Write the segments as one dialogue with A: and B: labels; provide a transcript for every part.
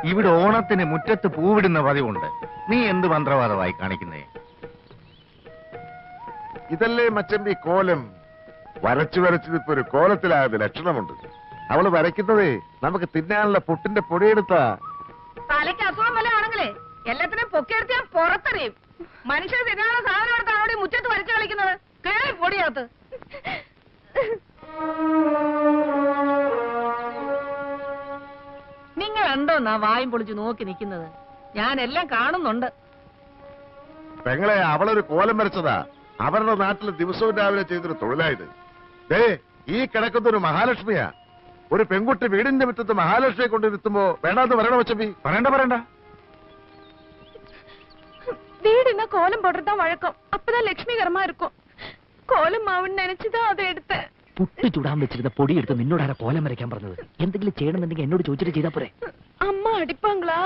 A: ഇവിടെ ഓണത്തിന് മുറ്റത്ത് പൂവിടുന്ന പതിവുണ്ട്. നീ എന്ത് മന്ത്രവാദമായി കാണിക്കുന്നേ?
B: ഇതല്ലേ മച്ചമ്പി കോലം. വരച്ചു വരച്ചതിപ്പോ ഒരു കോലത്തിലായത് ലക്ഷണമുണ്ട്. അവള് വരയ്ക്കുന്നതേ നമുക്ക് തിന്നാനുള്ള പുട്ടിന്റെ പൊടിയെടുത്താ.
C: തലയ്ക്ക് അസുഖം വല്ല ആണെങ്കിലേ എല്ലാത്തിനും പൊക്കിയെടുത്ത് ഞാൻ പുറത്തെറിയും. മനുഷ്യർ തിന്നാനുള്ള സാധനം എടുത്താണ് അവിടെ മുറ്റത്ത് വരച്ചു കളിക്കുന്നത്. കേറി പൊടിയകത്ത്. നിങ്ങൾ എന്തോന്നാ വായും പൊളിച്ച് നോക്കി നിൽക്കുന്നത്? ഞാൻ എല്ലാം കാണുന്നുണ്ട്.
B: പെങ്ങളെ, അവളൊരു കോലം വരച്ചതാ. അവരുടെ നാട്ടിൽ ദിവസവും രാവിലെ ചെയ്തൊരു തൊഴിലായത്. ദേ, ഈ കിടക്കുന്നൊരു മഹാലക്ഷ്മിയാ. ഒരു പെൺകുട്ടി വീടിന്റെ മുറ്റത്ത് മഹാലക്ഷ്മിയെ കൊണ്ടിരുത്തുമ്പോ വേണ്ടാന്ന് പറയണ മച്ചമ്പി.
A: പറയണ്ട.
D: வீடுனா கோலம் போடுறதுதான் வழக்கம். அப்பதான் லட்சுமிகரமா இருக்கும். கோலம் மாவுன்னு நினைச்சுதான் அதை எடுத்தேன்.
E: പുട്ട് ചുടാൻ വെച്ചിരുന്ന പൊടിയെടുത്ത് നിന്നോടാരാ കോലം വരയ്ക്കാൻ പറഞ്ഞത്? എന്തെങ്കിലും ചെയ്യണമെന്നുണ്ടെങ്കിൽ എന്നോട് ചോദിച്ചിട്ട് ചെയ്താ പോരെ?
D: അമ്മ അടിപ്പാங்களா?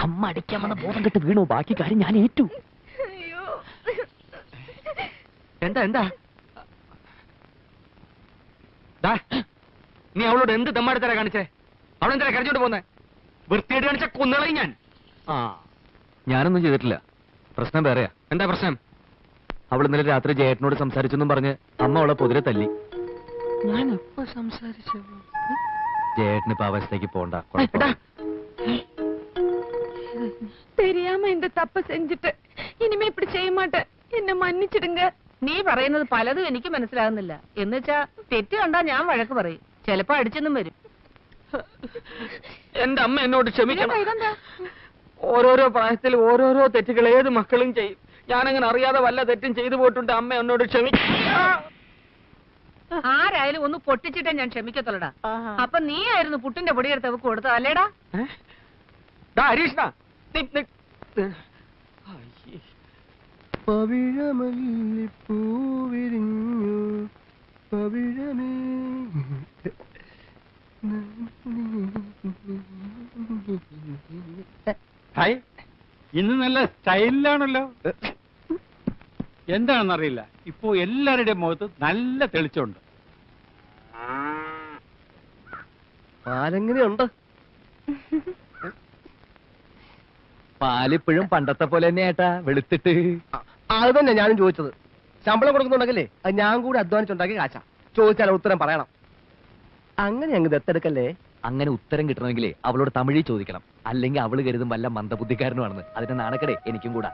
E: അമ്മ അടിക്കാൻ വന്ന ബോധം കെട്ട് വീണു. ബാക്കി കാര്യം ഞാൻ ഏറ്റു.
A: എന്താ നീ അവളോട് എന്ത് തെമ്മാടിത്തരാ കാണിച്ചേ? അവളെന്താ കരച്ചോണ്ട് പോന്നെ? വൃത്തിയായിട്ട് കാണിച്ച കൊന്നുകളയും ഞാൻ.
E: ഞാനൊന്നും ചെയ്തിട്ടില്ല. പ്രശ്നം വേറെയാ.
A: എന്താ പ്രശ്നം?
E: അവൾ ഇന്നലെ രാത്രി ജയേട്ടനോട് സംസാരിച്ചെന്നും പറഞ്ഞ് അമ്മ അവളെ പൊതിരെ തല്ലി.
D: ഞാൻ എപ്പോ സംസാരിച്ചു?
E: ജയേട്ടന് ഇപ്പൊ അവസ്ഥയ്ക്ക് പോണ്ട.
D: தெரியாம இந்த தப்ப செஞ்சுட்டு இனிமே இப்படி செய்ய மாட்டேன். എന്നെ മன்னிച്ചിടുங்க.
C: നീ പറയുന്നത് പലതും എനിക്ക് മനസ്സിലാകുന്നില്ല. എന്നുവെച്ചാ തെറ്റ് കണ്ടാ ഞാൻ വഴക്ക് പറയും. ചിലപ്പോ അടിച്ചെന്നും വരും.
A: എന്റെ അമ്മ എന്നോട് ക്ഷമിക്കണം.
C: ഇതെന്താ?
A: ഓരോരോ പ്രായത്തിൽ ഓരോരോ തെറ്റുകൾ ഏത് മക്കളും ചെയ്യും. ഞാനങ്ങനെ അറിയാതെ വല്ല തെറ്റും ചെയ്തു പോയിട്ടുണ്ട്. അമ്മ എന്നോട് ക്ഷമിക്കണം.
C: ആരായാലും ഒന്ന് പൊട്ടിച്ചിട്ടേ ഞാൻ ക്ഷമിക്കത്തുള്ളടാ. അപ്പൊ നീ ആയിരുന്നു പുട്ടിന്റെ പൊടിയെടുത്ത് അവക്ക് കൊടുത്തത് അല്ലേടാ?
A: ഹരീഷ്ണ,
F: ഹായ്, ഇന്ന് നല്ല സ്റ്റൈലിലാണല്ലോ. എന്താണെന്നറിയില്ല, ഇപ്പോ എല്ലാവരുടെയും മുഖത്ത് നല്ല തെളിച്ചമുണ്ട്.
E: പാലെങ്ങനെയുണ്ട്? പാലിപ്പോഴും പണ്ടത്തെ പോലെ തന്നെ ഏട്ടാ, വെളുത്തിട്ട്.
G: അത് തന്നെ ഞാനും ചോദിച്ചത്. ശമ്പളം കൊടുക്കുന്നുണ്ടെങ്കിലേ അത് ഞാൻ കൂടി അധ്വാനിച്ചുണ്ടാക്കി കാശാ. ചോദിച്ചാൽ ഉത്തരം പറയണം. അങ്ങനെ അങ്ങ് ദത്തെടുക്കല്ലേ.
E: അങ്ങനെ ഉത്തരം കിട്ടണമെങ്കിലേ അവളോട് തമിഴിൽ ചോദിക്കണം. അല്ലെങ്കിൽ അവള് കരുതും വല്ല മന്ദബുദ്ധിക്കാരനുമാണെന്ന്. അതിന്റെ നാണക്കടേ എനിക്കും കൂടാ.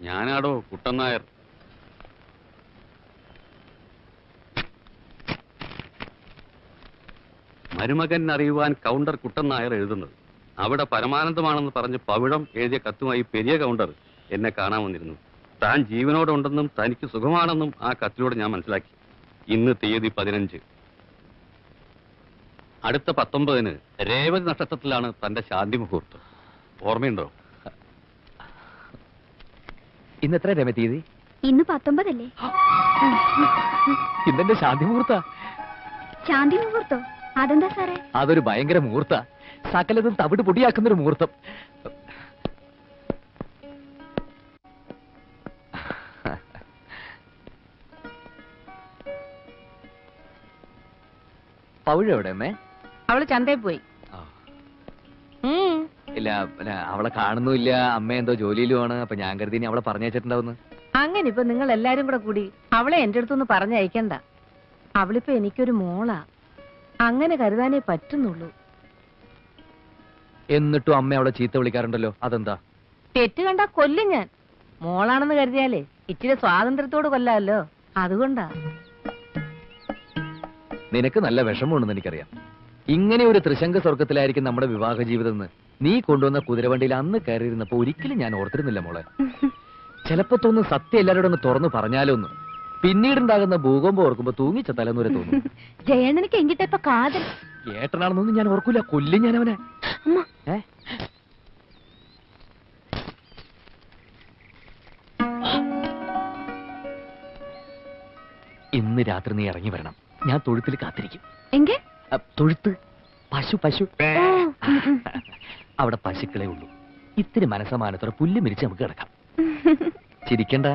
H: ഞാനാടോ കുട്ടൻ നായർ. മരുമകൻ അറിയുവാൻ കൗണ്ടർ കുട്ടൻ നായർ എഴുതുന്നത്. അവിടെ പരമാനന്ദമാണെന്ന് പറഞ്ഞ് പവിഴം എഴുതിയ കത്തുമായി പെരിയ കൗണ്ടർ എന്നെ കാണാൻ വന്നിരുന്നു. താൻ ജീവനോടുണ്ടെന്നും തനിക്ക് സുഖമാണെന്നും ആ കത്തിലൂടെ ഞാൻ മനസ്സിലാക്കി. ഇന്ന് തീയതി 15. അടുത്ത 19 രേവതി നക്ഷത്രത്തിലാണ് തന്റെ ശാന്തി മുഹൂർത്തം. ഓർമ്മയുണ്ടോ?
E: ഇന്ന് എത്ര രമ തീയതി?
I: ഇന്ന് 19 അല്ലേ?
E: ഇന്നെന്റെ ശാന്തി മുഹൂർത്ത.
I: ശാന്തി മുഹൂർത്തോ? അതെന്താ സാറേ?
E: അതൊരു ഭയങ്കര മുഹൂർത്ത. സകലതും തവിട് പൊടിയാക്കുന്നൊരു മുഹൂർത്തം. പൗഴ എവിടെ അമ്മേ?
C: അവള് ചന്തയിൽ പോയി.
E: ഇല്ല, അവളെ കാണുന്നുമില്ല. അമ്മ എന്തോ ജോലിയിലുമാണ്. അപ്പൊ ഞാൻ കരുതി അവളെ പറഞ്ഞയച്ചിട്ടുണ്ടാവുന്നു.
C: അങ്ങനെ ഇപ്പൊ നിങ്ങൾ എല്ലാരും കൂടെ കൂടി അവളെ എന്റെ അടുത്തൊന്ന് പറഞ്ഞയക്കണ്ട. അവളിപ്പോ എനിക്കൊരു മോളാ. അങ്ങനെ കരുതാനേ പറ്റുന്നുള്ളൂ.
E: എന്നിട്ടും അമ്മ അവളെ ചീത്ത വിളിക്കാറുണ്ടല്ലോ, അതെന്താ?
C: തെറ്റ് കണ്ടാ കൊല്ലും ഞാൻ. മോളാണെന്ന് കരുതിയാലേ ഇച്ചിരി സ്വാതന്ത്ര്യത്തോട് കൊല്ലാമല്ലോ, അതുകൊണ്ടാ.
E: നിനക്ക് നല്ല വിഷമമുണ്ടെന്ന് എനിക്കറിയാം. ഇങ്ങനെ ഒരു ത്രിശങ്ക സ്വർഗത്തിലായിരിക്കും നമ്മുടെ വിവാഹ ജീവിതം എന്ന് നീ കൊണ്ടുവന്ന കുതിരവണ്ടിയിൽ അന്ന് കയറിയിരുന്നപ്പോ ഒരിക്കലും ഞാൻ ഓർത്തിരുന്നില്ല മോളെ. ചിലപ്പോ തോന്നുന്നു സത്യം എല്ലാവരോടും ഒന്ന് തുറന്നു പറഞ്ഞാലോന്ന്. പിന്നീടുണ്ടാകുന്ന ഭൂകമ്പം ഓർക്കുമ്പോ തൂങ്ങിച്ച തലനൂരെ തോന്നും.
I: ജയണ്ണനക്ക് എങ്കിട്ടപ്പ കാതൽ
E: ഏട്ടനാണെന്നൊന്നും ഞാൻ ഓർക്കൂല. കൊല്ലും ഞാൻ അവനെ. ഇന്ന് രാത്രി നീ ഇറങ്ങി വരണം. ഞാൻ തൊഴുത്തിൽ കാത്തിരിക്കും.
I: എങ്കെ?
E: തൊഴുത്ത്. പശു. അവിടെ പശുക്കളെ ഉള്ളൂ. ഇത്തിരി മനസ്സമാനത്തോടെ പുല്ല് മിരിച്ച് നമുക്ക് കിടക്കാം. ചിരിക്കണ്ട.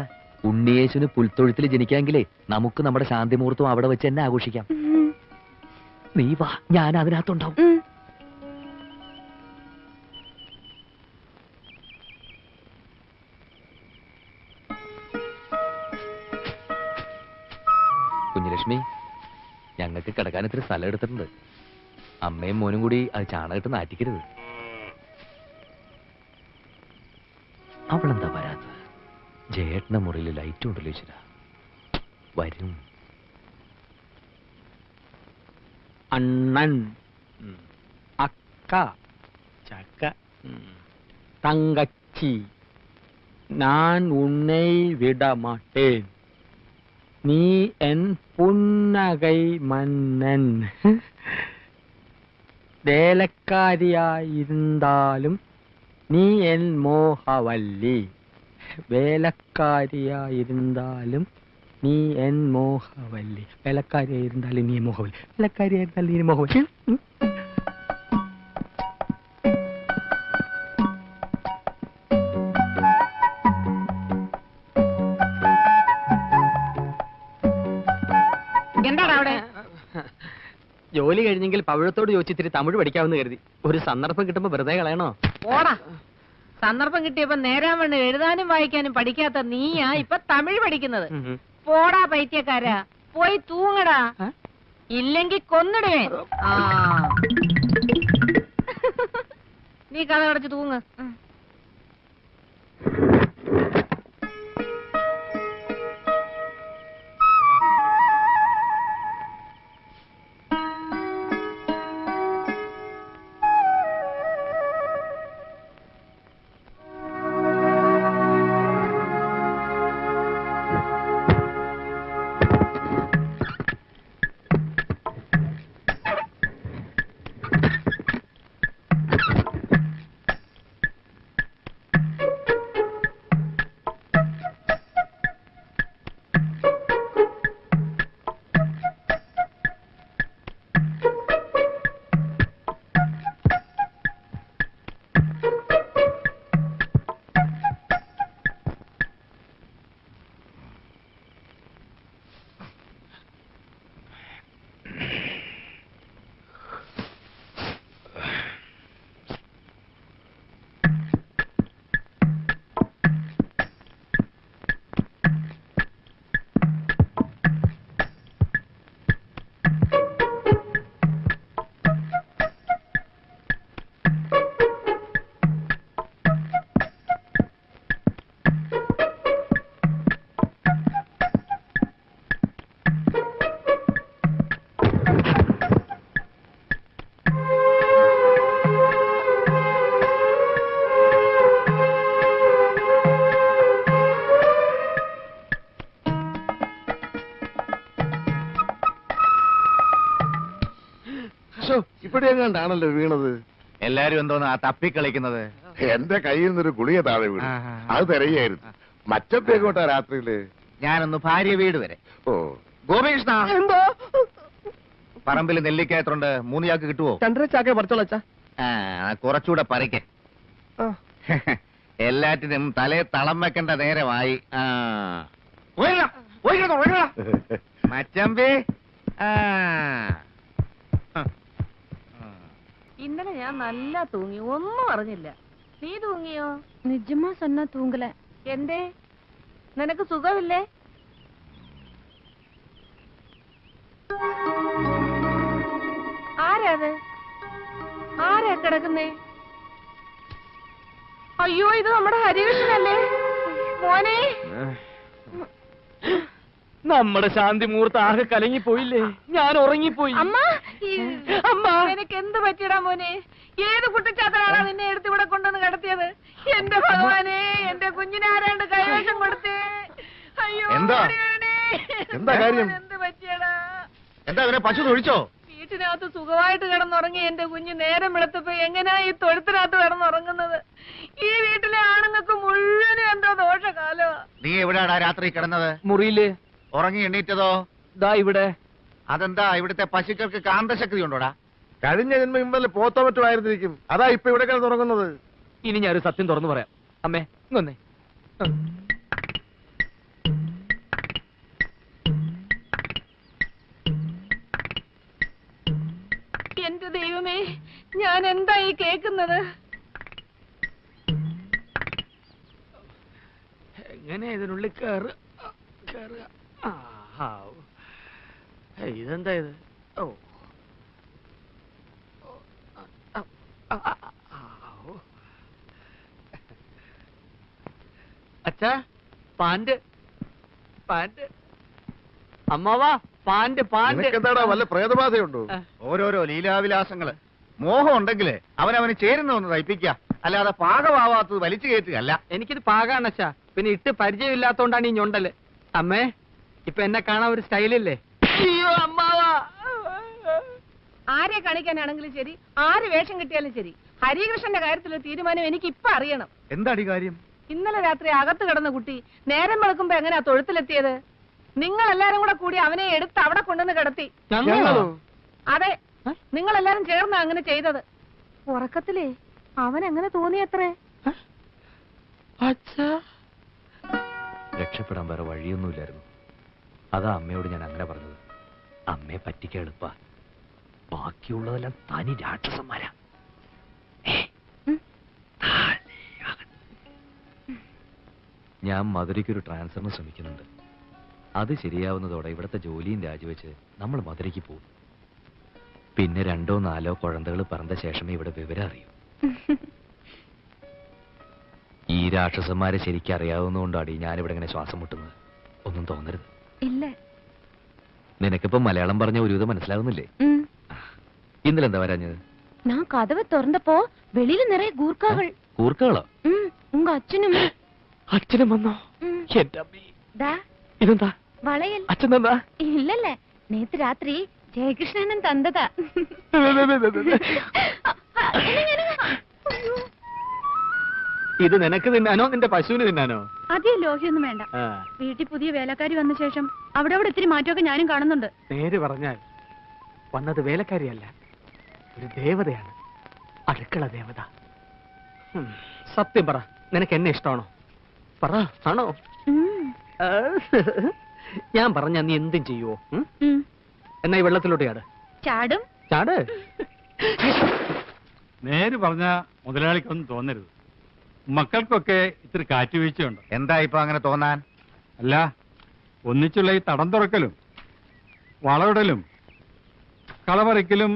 E: ഉണ്ണിയേശുവിന് പുൽത്തൊഴുത്തിൽ ജനിക്കാമെങ്കിലേ നമുക്ക് നമ്മുടെ ശാന്തി മുഹൂർത്തം അവിടെ വെച്ച് തന്നെ ആഘോഷിക്കാം. നീ വാ, ഞാൻ അതിനകത്തുണ്ടാവും. കുഞ്ഞുലക്ഷ്മി, ഞങ്ങൾക്ക് കിടക്കാൻ ഇത്തിരി സ്ഥലം എടുത്തിട്ടുണ്ട്. അമ്മയും മോനും കൂടി അത് ചാണകട്ട് നാറ്റിക്കരുത്. അവളെന്താ വരാത്തത്? ജയേട്ടന്റെ മുറിയിൽ ലൈറ്റ് ഉണ്ടല്ലോ ഈശ്വര. വരും.
A: അണ്ണൻ, അക്ക, ചക്ക, തങ്കച്ചി, நான் உன்னை விட மாட்டேன். நீ என் புன்னகை மன்னன். വേലക്കാരിയായിരുന്നാലും നീ എൻ മോഹവല്ലി. വേലക്കാരിയായിരുന്നാലും നീ എൻ മോഹവല്ലി. വേലക്കാരിയായിരുന്നാലും നീ മോഹവല്ലി. വേലക്കാരിയായിരുന്നാലും നീ മോഹവല്ലി.
C: എന്താണ് അവിടെ?
A: ജോലി കഴിഞ്ഞെങ്കിൽ പവിഴത്തോട് ചോദിച്ചിത്തിരി തമിഴ് പഠിക്കാമെന്ന് കരുതി. ഒരു സന്ദർഭം കിട്ടുമ്പോ വെറുതെ കളയണോ?
C: ഓടാ, സന്ദർഭം കിട്ടിയപ്പോ നേരാൻ വേണ്ട എഴുതാനും വായിക്കാനും പഠിക്കാത്ത നീയാ ഇപ്പൊ തമിഴ് പഠിക്കുന്നത്. പോടാ പൈത്യക്കാരാ, പോയി തൂങ്ങടാ, ഇല്ലെങ്കി കൊന്നിടുവേ. നീ കഥ അടച്ച് തൂങ്ങ്.
B: ഇവിടെ എങ്ങാണ്ടാണല്ലോ വീണത്.
E: എല്ലാരും എന്തോന്നാ തപ്പിക്കളിക്കുന്നത്?
B: എന്റെ കയ്യിൽ നിന്നൊരു ഗുളിക താഴെ വീണു. അത് തിരയായിരുന്നു. മറ്റപ്പേക്കോട്ടാ രാത്രിയില്.
E: ഞാനൊന്ന് ഭാര്യ വീട് വരെ.
B: ഓ
E: ഗോപികൃഷ്ണ,
G: എന്തോ
E: പറമ്പിൽ നെല്ലിക്കായത്തുണ്ട്. 3 ചാക്ക് കിട്ടുവോ?
G: 2.5 ചാക്കേ പറിച്ചോളച്ചാ.
E: കുറച്ചുകൂടെ പറിക്ക. എല്ലാറ്റിനും തലേ തളം വെക്കേണ്ട നേരമായി. മച്ചമ്പി,
C: ഇന്നലെ ഞാൻ നല്ല തൂങ്ങി, ഒന്നും അറിഞ്ഞില്ല. നീ തൂങ്ങിയോ?
D: നിജമാ സൊന്നാ തൂങ്ങല.
C: എന്തേ, നിനക്ക് സുഖമില്ലേ? ആരാത്? ആരാ കിടക്കുന്നേ? അയ്യോ, ഇത് നമ്മുടെ ഹരികൃഷ്ണനല്ലേ മോനെ?
A: നമ്മുടെ ശാന്തി മുഹൂർത്തം ആകെ കലങ്ങിപ്പോയില്ലേ? ഞാൻ ഉറങ്ങിപ്പോയി.
C: അമ്മ, അമ്മ, നിനക്ക് എന്ത് പറ്റിയടാ മോനെ? ഏത് കുട്ടിച്ചാത്തനാണ് നിന്നെ എടുത്ത് ഇവിടെ കൊണ്ടുവന്ന് കിടത്തിയത്? എന്റെ ഭഗവാനെ, എന്റെ കുഞ്ഞിനെ ആരാണ്ട് കൈവശം കൊടുത്തേ. അയ്യോ,
B: എന്താ?
C: ഓടിയവനെ.
B: എന്താ കാര്യം?
C: എന്ത് പറ്റിയടാ?
E: എന്താ അവനെ പശു തൊഴിച്ചോ?
C: വീട്ടിനകത്ത് സുഖമായിട്ട് കിടന്നുറങ്ങി എന്റെ കുഞ്ഞ് നേരം വെളുത്തപ്പോ എങ്ങനെയാ ഈ തൊഴുത്തിനകത്ത് കിടന്നുറങ്ങുന്നത്? ഈ വീട്ടിലെ ആണുങ്ങൾക്ക് മുഴുവനും എന്തോ ദോഷകാലോ.
E: നീ എവിടെയാടാ രാത്രി കിടന്നത്?
A: മുറിയില്.
E: ഉറങ്ങി എണ്ണീറ്റതോ?
A: ദാ ഇവിടെ.
E: അതെന്താ, ഇവിടുത്തെ പശുക്കൾക്ക് കാന്തശക്തി ഉണ്ടോടാ?
B: കഴിഞ്ഞ ജന്മം ഇമ്പല്ലേ പോത്തോ മറ്റോ ആയിരുന്നിരിക്കും. അതാ ഇപ്പൊ ഇവിടെ കിടന്ന് തുടങ്ങുന്നത്.
E: ഇനി ഞാനൊരു സത്യം തുറന്നു പറയാം. അമ്മേ ഇങ്ങൊന്നേ.
C: എന്റെ ദൈവമേ, ഞാൻ എന്താ ഈ കേക്കുന്നത്?
A: എങ്ങനെ ഇതിനുള്ളിൽ കേറുക? ഇതെന്താ ഇത്? ഓ അച്ഛാ, പാന്റ് അമ്മാവാ, പാന്റ്
B: എന്താടാ വല്ല പ്രേതബാധയുണ്ടോ?
J: ഓരോരോ ലീലാവിലാസങ്ങള്. മോഹം ഉണ്ടെങ്കില് അവനവന് ചേരുന്ന ഒന്ന് തയ്പ്പിക്കുക, അല്ലാതെ പാകമാവാത്തത് വലിച്ചു കയറ്റുകയല്ല.
A: എനിക്കിത് പാകാണ് അച്ഛാ. പിന്നെ ഇട്ട് പരിചയമില്ലാത്തോണ്ടാണ് ഈ ഞൊണ്ടല്. അമ്മേ, ഇപ്പൊ എന്നെ കാണാൻ ഒരു സ്റ്റൈലില്ലേ? അയ്യോ അമ്മാവാ.
C: ആരെ കാണിക്കാനാണെങ്കിലും ശരി, ആര് വേഷം കിട്ടിയാലും ശരി, ഹരികൃഷ്ണന്റെ കാര്യത്തിലൊരു തീരുമാനം എനിക്ക് ഇപ്പൊ അറിയണം.
J: എന്താടി കാര്യം?
C: ഇന്നലെ രാത്രി അകത്ത് കിടന്ന കുട്ടി നേരം വെളുക്കുമ്പോ എങ്ങനെയാ തൊഴുത്തിലെത്തിയത്? നിങ്ങൾ എല്ലാരും കൂടെ കൂടി അവനെ എടുത്ത് അവിടെ കൊണ്ടുവന്ന് കിടത്തി. അതെ, നിങ്ങൾ എല്ലാരും ചേർന്ന് അങ്ങനെ ചെയ്തത്. ഉറക്കത്തിലേ അവൻ എങ്ങനെ തോന്നിയത്രേ?
E: രക്ഷപ്പെടാൻ വേറെ വഴിയൊന്നുമില്ലായിരുന്നു. അതാ അമ്മയോട് ഞാൻ അങ്ങനെ പറഞ്ഞത്. അമ്മയെ പറ്റിക്കാൻ എളുപ്പ, ബാക്കിയുള്ളതെല്ലാം തനി രാക്ഷസന്മാരാ. ഞാൻ മധുരയ്ക്കൊരു ട്രാൻസ്ഫറിന് ശ്രമിക്കുന്നുണ്ട്. അത് ശരിയാവുന്നതോടെ ഇവിടുത്തെ ജോലിയും രാജിവെച്ച് നമ്മൾ മധുരയ്ക്ക് പോകും. പിന്നെ 2 or 4 കുഴന്തകൾ പറഞ്ഞ ശേഷമേ ഇവിടെ വിവരം അറിയൂ. ഈ രാക്ഷസന്മാരെ ശരിക്കും അറിയാവുന്നതുകൊണ്ടാണ് ഞാനിവിടെ ഇങ്ങനെ ശ്വാസം മുട്ടുന്നത്. ഒന്നും തോന്നരുത്.
I: ഇല്ല.
E: നിനക്കിപ്പോ മലയാളം പറഞ്ഞ ഒരുവിധം മനസ്സിലാവുന്നില്ലേ? ഇന്നലെ എന്താ വരാഞ്ഞത്?
I: நான் கதவை திறந்தப்போ வெளியில நிறைய கூர்க்காகள்.
E: കൂർക്കകളോ?
I: உங்க അച്ഛനും
A: അച്ഛനും വന്നോ? എന്റെ അമ്മേ, ഇതെന്താ
I: വളയൽ?
A: അച്ഛൻ എന്താ?
I: இல்லல்ல, நேத்து ராத்திரி ஜெயகிருஷ்ணன் தந்ததா.
A: ഇത് നിനക്ക് തിന്നാനോ നിന്റെ പശുവിന് തിന്നാനോ?
I: അധികം ലോഹ്യൊന്നും വേണ്ട. വീട്ടിൽ പുതിയ വേലക്കാരി വന്ന ശേഷം അവിടെ ഇത്തിരി മാറ്റമൊക്കെ ഞാനും കാണുന്നുണ്ട്.
A: നേര് പറഞ്ഞാൽ വന്നത് വേലക്കാരിയല്ല, ഒരു ദേവതയാണ്. അടുക്കള ദേവത. സത്യം പറ, നിനക്ക് എന്നെ ഇഷ്ടമാണോ? പറ, ആണോ? ഞാൻ പറഞ്ഞ നീ എന്തും ചെയ്യുവോ? എന്നാ ഈ വെള്ളത്തിലോട്ട് ചാട്.
I: ചാടും.
A: ചാട്.
F: നേര് പറഞ്ഞ മുതലാളിക്കൊന്നും തോന്നരുത്. മക്കൾക്കൊക്കെ ഇത്തിരി കാറ്റുവീഴ്ചയുണ്ട്.
J: എന്താ ഇപ്പൊ അങ്ങനെ തോന്നാൻ?
F: അല്ല, ഒന്നിച്ചുള്ള ഈ തടം തുറക്കലും വളവിടലും കളപറിക്കലും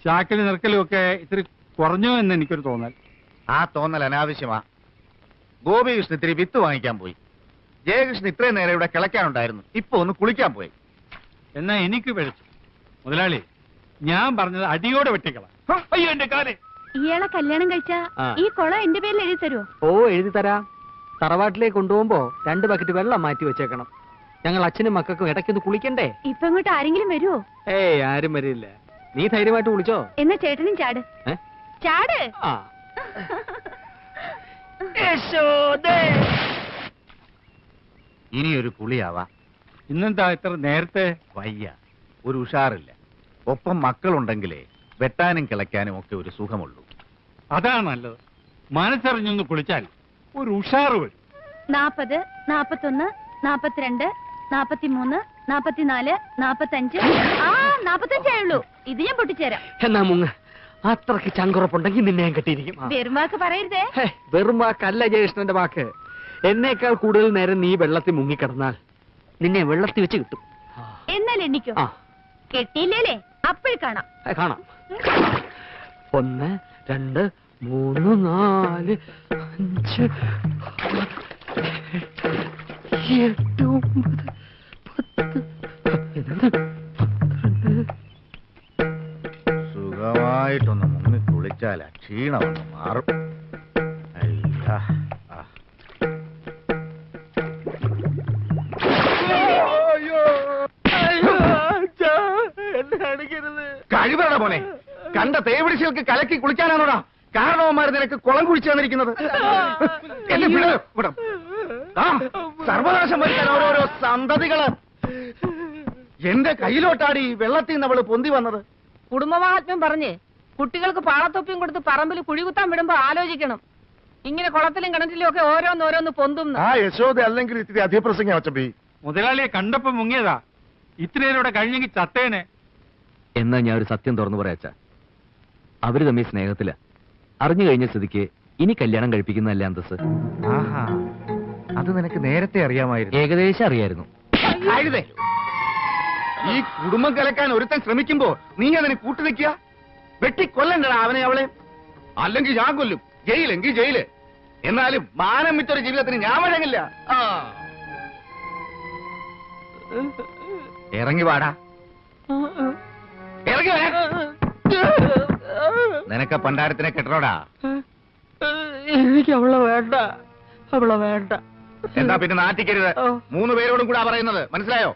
F: ചാക്കിൽ നിറക്കലും ഒക്കെ ഇത്തിരി കുറഞ്ഞോ എന്ന് എനിക്കൊരു തോന്നൽ.
J: ആ തോന്നൽ അനാവശ്യമാ. ഗോപികൃഷ്ണൻ ഇത്തിരി വിത്ത് വാങ്ങിക്കാൻ പോയി. ജയകൃഷ്ണൻ ഇത്രയും നേരം ഇവിടെ കിളയ്ക്കാനുണ്ടായിരുന്നു. ഇപ്പൊ ഒന്ന് കുളിക്കാൻ പോയി.
F: എന്നാ എനിക്ക് പിഴച്ചു. മുതലാളി, ഞാൻ പറഞ്ഞത് അടിയോടെ വെട്ടിക്കള. അയ്യോ, എന്റെ കാല്.
I: ഇയാളെ കല്യാണം കഴിച്ചാ ഈ കുളം എന്റെ പേരിൽ എഴുതി തരുമോ?
A: ഓ, എഴുതി തരാം. തറവാട്ടിലേക്ക് കൊണ്ടുപോകുമ്പോ 2 ബക്കറ്റ് വെള്ളം മാറ്റി വെച്ചേക്കണം. ഞങ്ങൾ അച്ഛനും മക്കൾക്കും ഇടയ്ക്കൊന്ന് കുളിക്കണ്ടേ?
I: ഇപ്പൊ ഇങ്ങോട്ട് ആരെങ്കിലും വരുമോ?
A: ഏയ്, ആരും വരില്ല. നീ ധൈര്യമായിട്ട് കുളിച്ചോ.
I: എന്നാ ചേട്ടനും ചാട്. ചാട്.
J: ഇനിയൊരു കുളിയാവാ.
F: ഇന്നെന്താ ഇത്ര നേരത്തെ?
J: വയ്യ, ഒരു ഉഷാറില്ല. ഒപ്പം മക്കളുണ്ടെങ്കിലേ വെട്ടാനും കിളയ്ക്കാനും ഒക്കെ ഒരു സുഖമുള്ളൂ.
F: അതാണ് നല്ലത്. മനസ്സറിഞ്ഞൊന്ന് കുളിച്ചാൽ ഒരു ഉഷാറ് വരും.
I: 40, 41, 42, 43, 44, 45. 45 ആയുള്ളൂ. ഇത് ഞാൻ പൊട്ടിച്ചേരാം.
A: എന്നാ മുങ്ങ. അത്രക്ക് ചങ്കുറപ്പുണ്ടെങ്കിൽ നിന്നെ ഞാൻ കെട്ടിയിരിക്കും.
I: വെറും വാക്ക് പറയരുതേ.
A: വെറും വാക്കല്ല ജയകൃഷ്ണന്റെ വാക്ക്. എന്നേക്കാൾ കൂടുതൽ നേരം നീ വെള്ളത്തിൽ മുങ്ങിക്കിടന്നാൽ നിന്നെ വെള്ളത്തിൽ വെച്ച് കിട്ടും.
I: എന്നാൽ എണ്ണിക്കോ. കെട്ടിയില്ലേ? അപ്പോഴും കാണാം.
A: കാണാം. 1, 2, 3, 4, 5, 7, 9, 10.
J: സുഖമായിട്ടൊന്ന് മുങ്ങി കുളിച്ചാൽ ക്ഷീണമൊന്ന് മാറും. അയ്യാ, കഴിവറ പോലെ കണ്ട തേവിടിശകൾക്ക് കലക്കി കുളിക്കാനാണോടാ കാരണവന്മാർ നിനക്ക് കുളം കുഴിച്ചു തന്നിരിക്കുന്നത്? സർവനാശം വരുത്താൻ ഓരോരോ സന്തതികള്. എന്റെ കയ്യിലോട്ടാടി വെള്ളത്തിൽ നിന്ന് അവള് പൊന്തി വന്നത്.
C: കുടുംബമാഹാത്മ്യം പറഞ്ഞ് കുട്ടികൾക്ക് പാളത്തൊപ്പിയും കൊടുത്ത് പറമ്പിൽ കുഴികുത്താൻ വിടുമ്പോ ആലോചിക്കണം. ഇങ്ങനെ കുളത്തിലും കിണറ്റിലും ഒക്കെ ഓരോന്നോരോന്ന് പൊന്തും.
B: ആ യശോദ അല്ലെങ്കിൽ ഇത്തിരി അധിപ്രസംഗം അച്ചമ്പി.
F: മുതലാളിയെ കണ്ടപ്പോ മുങ്ങിയതാ. ഇത്രയേരോടെ കഴിഞ്ഞെങ്കിൽ ചത്തേനെ.
E: എന്നാ ഞാൻ ഒരു സത്യം തുറന്നു പറയാച്ച, അവര് തമ്മിൽ സ്നേഹത്തില. അറിഞ്ഞു കഴിഞ്ഞ സ്ഥിതിക്ക് ഇനി കല്യാണം കഴിപ്പിക്കുന്നതല്ല അന്തസ്.
J: ആഹാ, അത് നിനക്ക് നേരത്തെ അറിയാമായിരുന്നു.
E: ഏകദേശം അറിയായിരുന്നു.
J: ഈ കുടുംബം കലക്കാൻ ഒരുത്തൻ ശ്രമിക്കുമ്പോ നീ അതിന് കൂട്ടുനിൽക്കുക. വെട്ടിക്കൊല്ലണ്ടടാ അവനെ അവളെ. അല്ലെങ്കിൽ ഞാൻ കൊല്ലും. ജയിലെങ്കിൽ ജയില്. എന്നാലും മാനം വിറ്റൊരു ജീവിതത്തിന് ഞാൻ വഴങ്ങില്ല. ഇറങ്ങി വാടാ, ഇറങ്ങി വരാ. നിനക്ക് പണ്ടാരത്തിനെ കെട്ടണോടാ.
A: എനിക്ക് അവളെ വേണ്ട, അവളെ വേണ്ട.
J: എന്താ പിന്നെ നാട്ടിക്കരുത്. 3 പേരോടും കൂടാ പറയുന്നത്, മനസ്സിലായോ?